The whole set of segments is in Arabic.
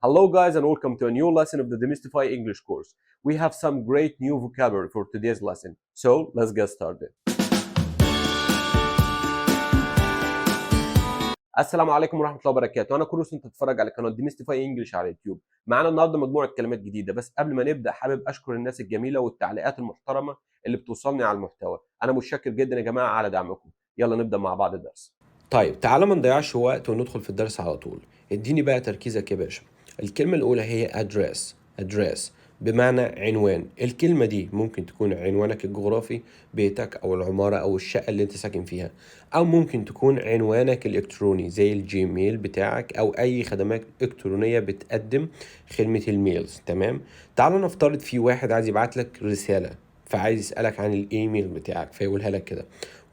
Hello guys and welcome to a new lesson of the Demystify English course. We have some great new vocabulary for today's lesson. So let's get started. السلام عليكم ورحمة الله وبركاته. أنا كروس أنت بتتفرج على قناة ديميستيفاي انجلش على اليوتيوب. معانا النهارده مجموعة كلمات جديدة، بس قبل ما نبدأ حابب أشكر الناس الجميلة والتعليقات المحترمة اللي بتوصلني على المحتوى. أنا متشكر جدا يا جماعة على دعمكم. يلا نبدأ مع بعض الدرس. طيب تعالى ما نضيعش وقت وندخل في الدرس على طول. اديني بقى تركيزك يا باشا. الكلمة الأولى هي address بمعنى عنوان. الكلمة دي ممكن تكون عنوانك الجغرافي، بيتك أو العمارة أو الشقة اللي أنت ساكن فيها، أو ممكن تكون عنوانك الإلكتروني زي الجيميل بتاعك أو أي خدمات إلكترونية بتقدم خدمة الميلز. تمام؟ تعالوا نفترض في واحد عايز يبعت لك رسالة، فعايز يسألك عن الإيميل بتاعك فيقولها لك كده: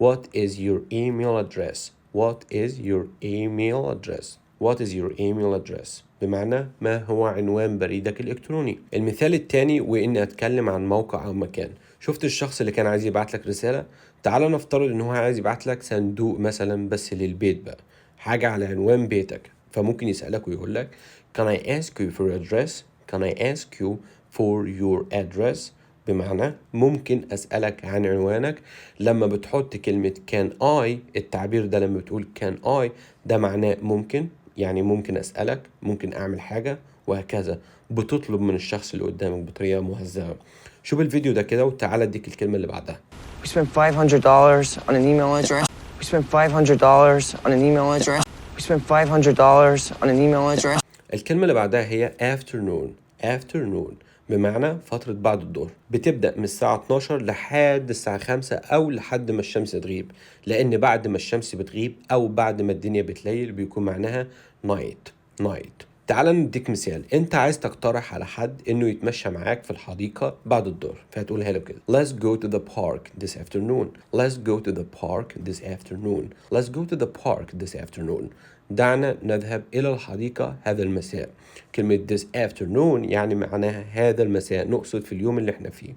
What is your email address? What is your email address? What is your email address؟ بمعنى ما هو عنوان بريدك الإلكتروني. المثال الثاني وإني أتكلم عن موقع أو مكان. شفت الشخص اللي كان عايز يبعت لك رسالة؟ تعال نفترض إن هو عايز يبعت لك صندوق مثلا بس للبيت بقى، حاجة على عنوان بيتك، فممكن يسألك ويقول لك Can I ask you for your address? Can I ask you for your address؟ بمعنى ممكن أسألك عن عنوانك. لما بتحط كلمة can I، التعبير ده لما بتقول can I ده معناه ممكن، يعني ممكن أسألك، ممكن أعمل حاجة وهكذا. بتطلب من الشخص اللي قدامك بطريقة مهذبة. شوف الفيديو ده كده وتعالى اديك الكلمة اللي بعدها. We spent $500 on an email address. We spent $500 on an email address. We spent $500 on an email address. الكلمة اللي بعدها هي afternoon بمعنى فترة بعد الظهر. بتبدأ من الساعة 12 لحد الساعة 5 أو لحد ما الشمس تغيب، لأن بعد ما الشمس بتغيب أو بعد ما الدنيا بتليل بيكون معناها night. تعال نديك مثال. انت عايز تقترح على حد انه يتمشى معاك في الحديقة بعد الظهر، فهتقولها له كده: Let's go to the park this afternoon. Let's go to the park this afternoon. Let's go to the park this afternoon. دعنا نذهب إلى الحديقة هذا المساء. كلمة this afternoon يعني معناها هذا المساء، نقصد في اليوم اللي احنا فيه.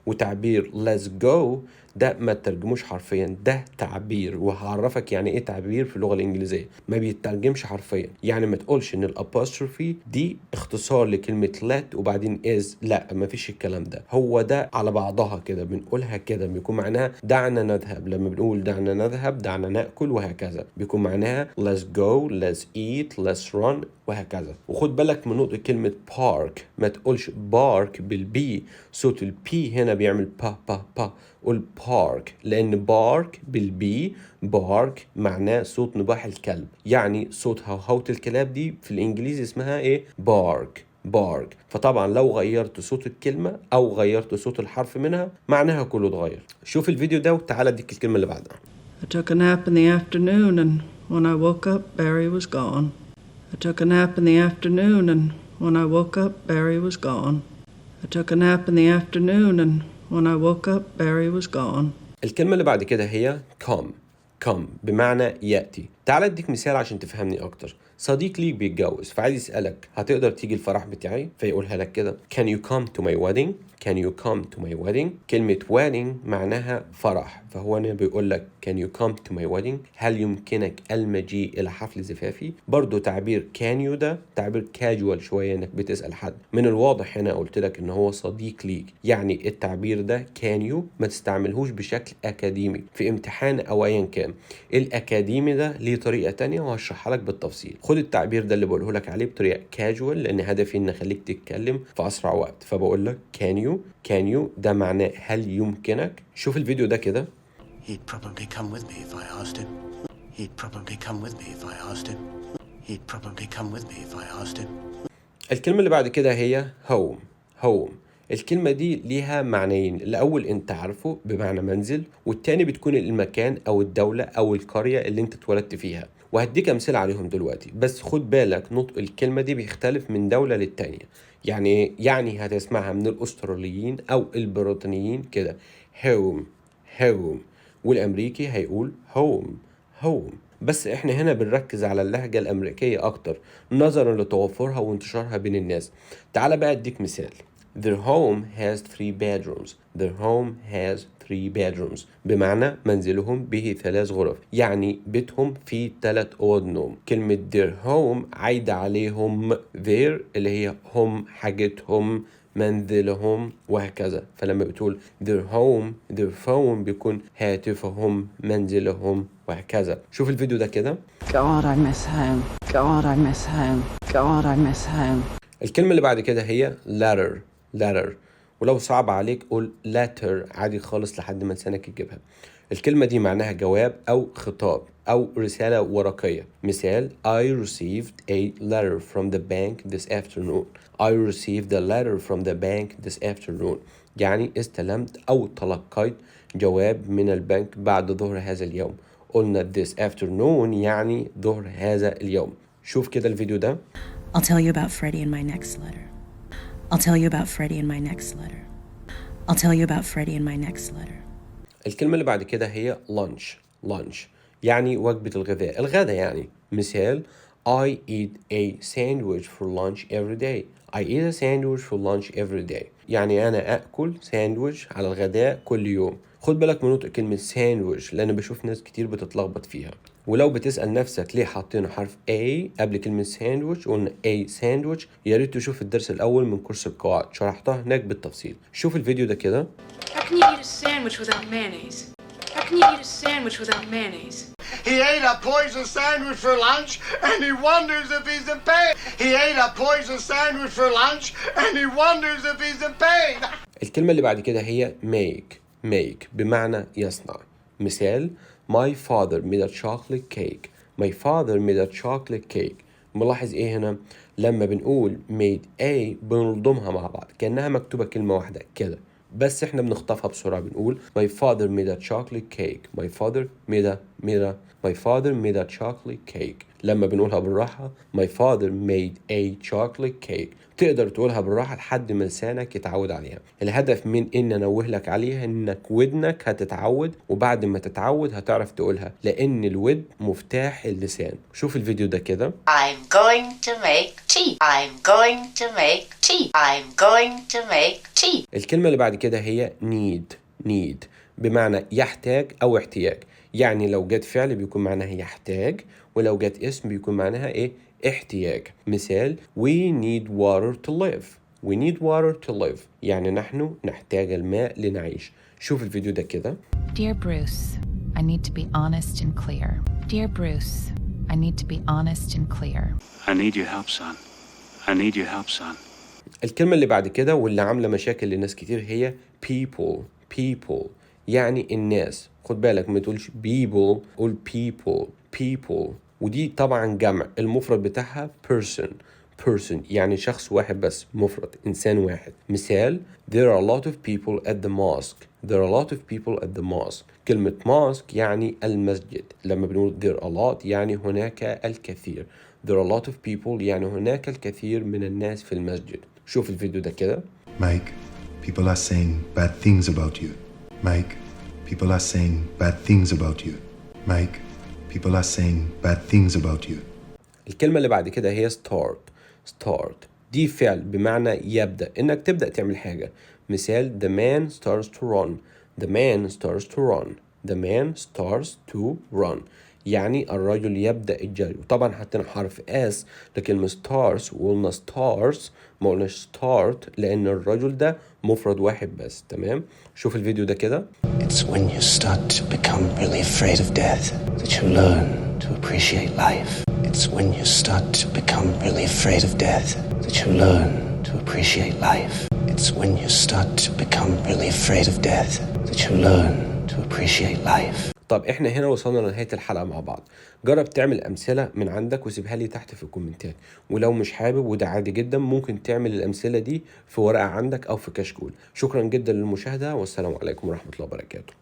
وتعبير let's go ده ما ترجموش حرفيا، ده تعبير، وهعرفك يعني ايه تعبير في اللغة الإنجليزية. ما بيترجمش حرفيا، يعني ما تقولش ان الابوستروفي دي اختصار لكلمة let وبعدين is، لا ما فيش الكلام ده. هو ده على بعضها كده بنقولها كده، بيكون معناها دعنا نذهب. لما بنقول دعنا نذهب، دعنا نأكل وهكذا، بيكون معناها let's go, let's eat, let's run وهكذا. وخد بالك من نقطة كلمة park، ما تقولش بارك بالبي، صوت البي هنا بيعمل با. قول بارك، لأن بارك بالبي، بارك معناه صوت نباح الكلب، يعني صوت هوهوة الكلاب دي في الإنجليزي اسمها إيه؟ بارك. فطبعا لو غيرت صوت الكلمة أو غيرت صوت الحرف منها معناها كله اتغير. شوف الفيديو ده وتعالى اديك الكلمة اللي بعدها. I took a nap in the afternoon and when I woke up Barry was gone. I took a nap in the afternoon and when I woke up Barry was gone. I took a nap in the afternoon and when I woke up Barry was gone. الكلمة اللي بعد كده هي come بمعنى يأتي. تعال اديك مثال عشان تفهمني اكتر. صديق ليك بيتجوز فعايز يسألك هتقدر تيجي الفرح بتاعي؟ فيقولها لك كده Can you come to my wedding? Can you come to my wedding؟ كلمة wedding معناها فرح، فهو هنا بيقول لك Can you come to my wedding؟ هل يمكنك المجيء إلى حفل زفافي؟ برضو تعبير can you ده تعبير casual شوية، انك بتسأل حد. من الواضح هنا قلت لك ان هو صديق ليك، يعني التعبير ده can you ما تستعملهوش بشكل أكاديمي في امتحان أو أيا كان. الأكاديمي ده ليه طريقة تانية وهشرحها لك بالتفصيل. خد التعبير ده اللي بقوله لك عليه بطريقة casual، لأن هدفي إن أخليك تتكلم في أسرع وقت. فبقول لك can you ده معناه هل يمكنك. شوف الفيديو ده كده. He'd probably come with me if I asked him. He'd probably come with me if I asked him. He'd probably come with me if I asked him. الكلمة اللي بعد كده هي home. الكلمة دي ليها معنيين. الأول أنت عارفه بمعنى منزل، والتاني بتكون المكان أو الدولة أو القرية اللي أنت اتولدت فيها، وهديك أمثلة عليهم دلوقتي. بس خد بالك نطق الكلمة دي بيختلف من دولة للتانية. يعني هتسمعها من الأستراليين أو البريطانيين كده home، والأمريكي هيقول home. بس احنا هنا بنركز على اللهجة الأمريكية أكتر نظرا لتوفرها وانتشارها بين الناس. تعال بقى أديك مثال. Their home has 3 bedrooms. Their home has 3 bedrooms. بمعنى منزلهم به 3 غرف. يعني بيتهم فيه 3 أوض نوم. كلمة their home عايدة عليهم their اللي هي هم حاجتهم منزلهم وهكذا. فلما بتقول their home their phone بيكون هاتفهم منزلهم وهكذا. شوف الفيديو ده كده. God, I miss home. God, I miss home. God, I miss home. الكلمة اللي بعد كده هي letter. ولو صعب عليك قول letter عادي خالص لحد ما لسانك يجيبها. الكلمة دي معناها جواب أو خطاب أو رسالة ورقية. مثال I received a letter from the bank this afternoon. I received a letter from the bank this afternoon. يعني استلمت أو تلقيت جواب من البنك بعد ظهر هذا اليوم. قلنا this afternoon يعني ظهر هذا اليوم. شوف كده الفيديو ده. I'll tell you about Freddie in my next letter. I'll tell you about Freddie in my next letter. I'll tell you about Freddie in my next letter. الكلمة اللي بعد كده هي lunch يعني وجبة الغداء يعني. مثال I eat a sandwich for lunch every day. I eat a sandwich for lunch every day. يعني أنا أكل ساندويش على الغداء كل يوم. خد بالك من نطق كلمة ساندويش لأن بشوف ناس كتير بتتلخبط فيها. ولو بتسأل نفسك ليه حاطين حرف A قبل كلمة ساندويش وقلنا A ساندويش، يا ريت تشوف الدرس الأول من كورس القواعد شرحتها هناك بالتفصيل. شوف الفيديو ده كده. How can you eat a sandwich without mayonnaise? How can you eat a sandwich without mayonnaise? He ate a poison sandwich for lunch, and he wonders if he's in pain. He ate a poison sandwich for lunch, and he wonders if he's in pain. الكلمة اللي بعد كده هي make بمعنى يصنع. مثال My father made a chocolate cake. My father made a chocolate cake. ملاحظ ايه هنا؟ لما بنقول made a بنضمها مع بعض كأنها مكتوبة كلمة واحدة كده، بس احنا بنخطفها بسرعة بنقول my father made a chocolate cake. My father made a chocolate cake. لما بنقولها بالراحة my father made a chocolate cake تقدر تقولها بالراحة لحد ما لسانك يتعود عليها. الهدف من ان انوه لك عليها انك ودنك هتتعود، وبعد ما تتعود هتعرف تقولها لان الود مفتاح اللسان. شوف الفيديو ده كده. I'm going to make tea. I'm going to make tea. I'm going to make tea. الكلمة اللي بعد كده هي need بمعنى يحتاج أو احتياج. يعني لو جت فعل بيكون معناها يحتاج، ولو جت اسم بيكون معناها ايه؟ احتياج. مثال we need water to live. We need water to live يعني نحن نحتاج الماء لنعيش. شوف الفيديو ده كده. Dear Bruce, I need to be honest and clear. Dear Bruce, I need to be honest and clear. I need your help, son. I need your help, son. الكلمة اللي بعد كده واللي عاملة مشاكل لناس كتير هي people يعني الناس. خد بالك ما تقولش people، قول people. ودي طبعا جمع، المفرد بتاعها person يعني شخص واحد بس، مفرد إنسان واحد. مثال there are a lot of people at the mosque. There are a lot of people at the mosque. كلمة mosque يعني المسجد. لما بنقول there are a lot يعني هناك الكثير. There are a lot of people يعني هناك الكثير من الناس في المسجد. شوف الفيديو ده كده. Mike, people are saying bad things about you. Mike, people are saying bad things about you. Mike, people are saying bad things about you. الكلمة اللي بعد كده هي start. دي فعل بمعنى يبدأ، إنك تبدأ تعمل حاجة. مثال the man starts to run. The man starts to run يعني الرجل يبدأ الجري. وطبعا حطينا حرف S لكلمة stars وقلنا stars ما قلناش start لأن الرجل ده مفرد واحد بس. تمام؟ شوف الفيديو ده كده. It's when you start to become really afraid of death that you learn to appreciate life. It's when you start to become really afraid of death that you learn to appreciate life. It's when you start to become really afraid of death that you learn to appreciate life. طب احنا هنا وصلنا لنهاية الحلقة مع بعض. جرب تعمل أمثلة من عندك وسيبها لي تحت في الكومنتات، ولو مش حابب وده عادي جدا ممكن تعمل الأمثلة دي في ورقة عندك أو في كشكول. شكرا جدا للمشاهدة والسلام عليكم ورحمة الله وبركاته.